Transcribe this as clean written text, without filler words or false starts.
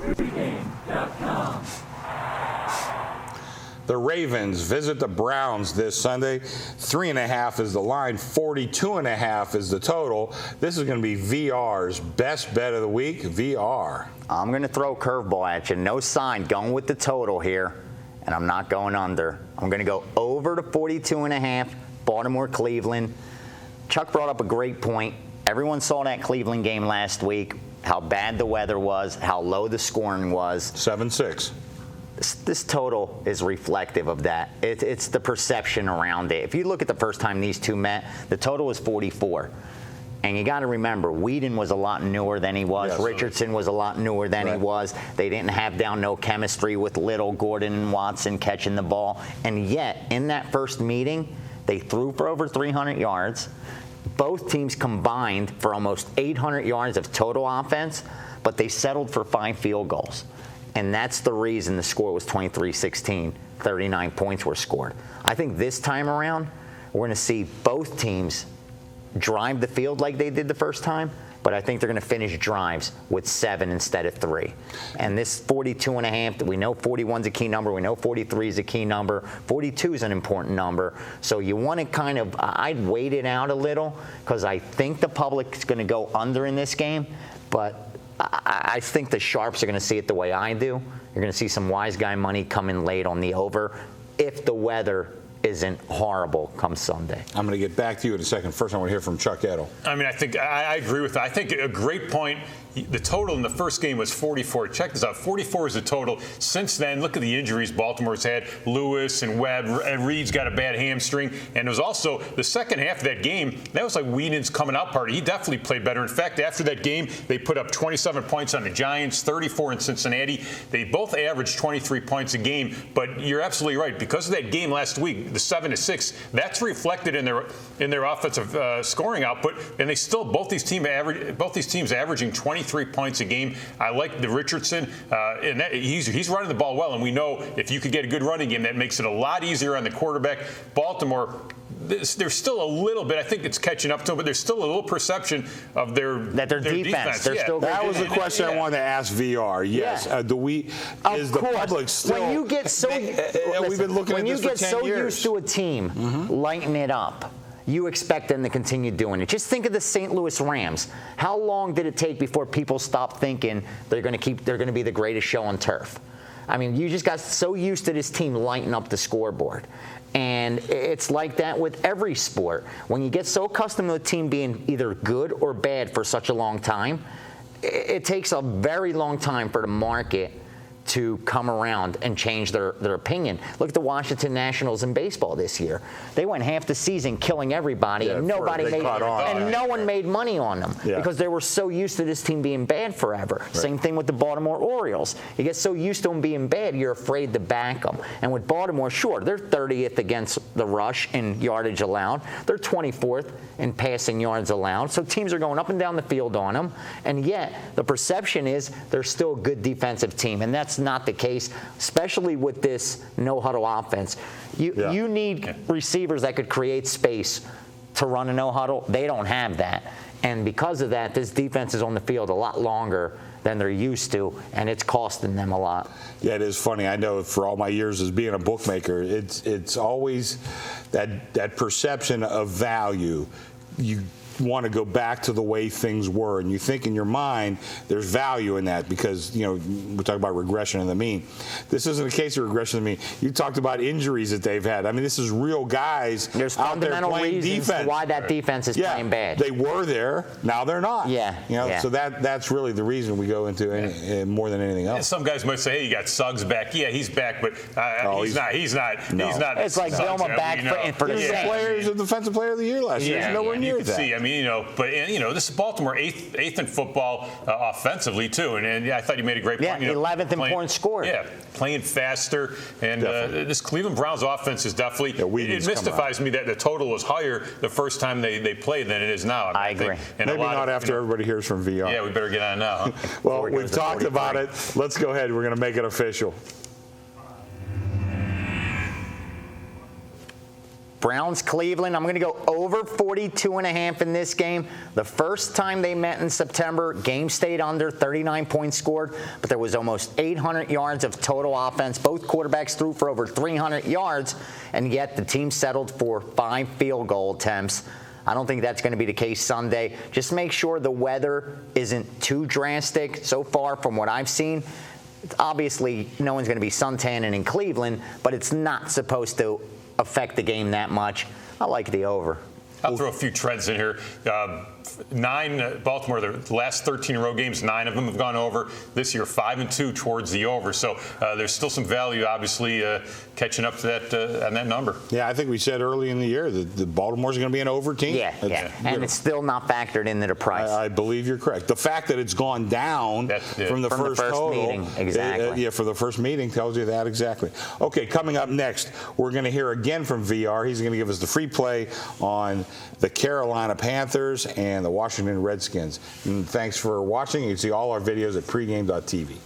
pregame.com. The Ravens visit the Browns this Sunday. 3.5 is the line. 42.5 is the total. This is going to be VR's best bet of the week. VR. I'm going to throw a curveball at you. No sign. Going with the total here, and I'm not going under. I'm going to go over to 42.5. Baltimore, Cleveland. Chuck brought up a great point. Everyone saw that Cleveland game last week. How bad the weather was. How low the scoring was. 7-6. This total is reflective of that. It's the perception around it. If you look at the first time these two met, the total was 44. And you got to remember, Whedon was a lot newer than he was. Yes. Richardson was a lot newer than he was. They didn't have down no chemistry with Little, Gordon, and Watson catching the ball. And yet, in that first meeting, they threw for over 300 yards. Both teams combined for almost 800 yards of total offense, but they settled for 5 field goals. And that's the reason the score was 23-16. 39 points were scored. I think this time around, we're going to see both teams drive the field like they did the first time, but I think they're going to finish drives with 7 instead of 3. And this 42.5, we know 41's a key number. We know 43 is a key number. 42 is an important number. So you want to kind of, I'd wait it out a little because I think the public's going to go under in this game, but I think the sharps are going to see it the way I do. You're going to see some wise guy money come in late on the over if the weather isn't horrible come Sunday. I'm going to get back to you in a second. First, I want to hear from Chuck Edel. I mean, I think I agree with that. I think a great point. The total in the first game was 44. Check this out. 44 is the total. Since then, look at the injuries Baltimore's had. Lewis and Webb. And Reed's got a bad hamstring. And it was also the second half of that game, that was like Whedon's coming out party. He definitely played better. In fact, after that game, they put up 27 points on the Giants, 34 in Cincinnati. They both averaged 23 points a game. But you're absolutely right. Because of that game last week, the 7-6, that's reflected in their offensive scoring output. And they still, both these teams averaging 23 points a game. I like the Richardson, and he's running the ball well. And we know if you could get a good running game, that makes it a lot easier on the quarterback. Baltimore, there's still a little bit. I think it's catching up to them, but there's still a little perception of their defense. They're still that was the question I wanted to ask VR. Yes, is the public still? When you get so we've been looking when at you this get for 10 so years. used to a team lighting it up, you expect them to continue doing it. Just think of the St. Louis Rams. How long did it take before people stopped thinking they're going to be the greatest show on turf? I mean, you just got so used to this team lighting up the scoreboard. And it's like that with every sport. When you get so accustomed to a team being either good or bad for such a long time, it takes a very long time for the market to come around and change their opinion. Look at the Washington Nationals in baseball this year. They went half the season killing everybody, and no one made money on them because they were so used to this team being bad forever. Right. Same thing with the Baltimore Orioles. You get so used to them being bad, you're afraid to back them. And with Baltimore, sure, they're 30th against the rush in yardage allowed. They're 24th in passing yards allowed. So teams are going up and down the field on them, and yet the perception is they're still a good defensive team, and that's not the case, especially with this no-huddle offense. You need receivers that could create space to run a no-huddle. They don't have that. And because of that, this defense is on the field a lot longer than they're used to, and it's costing them a lot. Yeah, it is funny. I know for all my years as being a bookmaker, it's always that perception of value. You want to go back to the way things were, and you think in your mind there's value in that because we're talking about regression in the mean. This isn't a case of regression in the mean. You talked about injuries that they've had. I mean, this is real guys there's out there playing defense. Why that defense is playing bad. They were there, now they're not. So that's really the reason we go into more than anything else. And some guys might say, hey, you got Suggs back. Yeah, he's back, but he's not. It's like Vilma back for the Saints. He was the defensive player of the year last year. He's nowhere near that. This is Baltimore eighth in football offensively too, and I thought you made a great point. 11th in points scored. Yeah, playing faster, and this Cleveland Browns offense is definitely. It mystifies me that the total was higher the first time they played than it is now. I agree. Maybe not after everybody hears from VR. Yeah, we better get on now. Well, we've talked about it. Let's go ahead. We're going to make it official. Browns, Cleveland. I'm going to go over 42.5 in this game. The first time they met in September, game stayed under, 39 points scored, but there was almost 800 yards of total offense. Both quarterbacks threw for over 300 yards, and yet the team settled for 5 field goal attempts. I don't think that's going to be the case Sunday. Just make sure the weather isn't too drastic. So far, from what I've seen, obviously no one's going to be suntanning in Cleveland, but it's not supposed to affect the game that much. I like the over. I'll throw a few trends in here. 9 Baltimore, the last 13 road games, 9 of them have gone over. This year, 5-2 towards the over. So there's still some value, obviously, catching up to that on that number. Yeah, I think we said early in the year that the Baltimore's going to be an over team. Yeah, and it's still not factored into the price. I believe you're correct. The fact that it's gone down from the first total, meeting, exactly. For the first meeting tells you that exactly. Okay, coming up next, we're going to hear again from VR. He's going to give us the free play on the Carolina Panthers and the Washington Redskins. And thanks for watching. You can see all our videos at pregame.tv.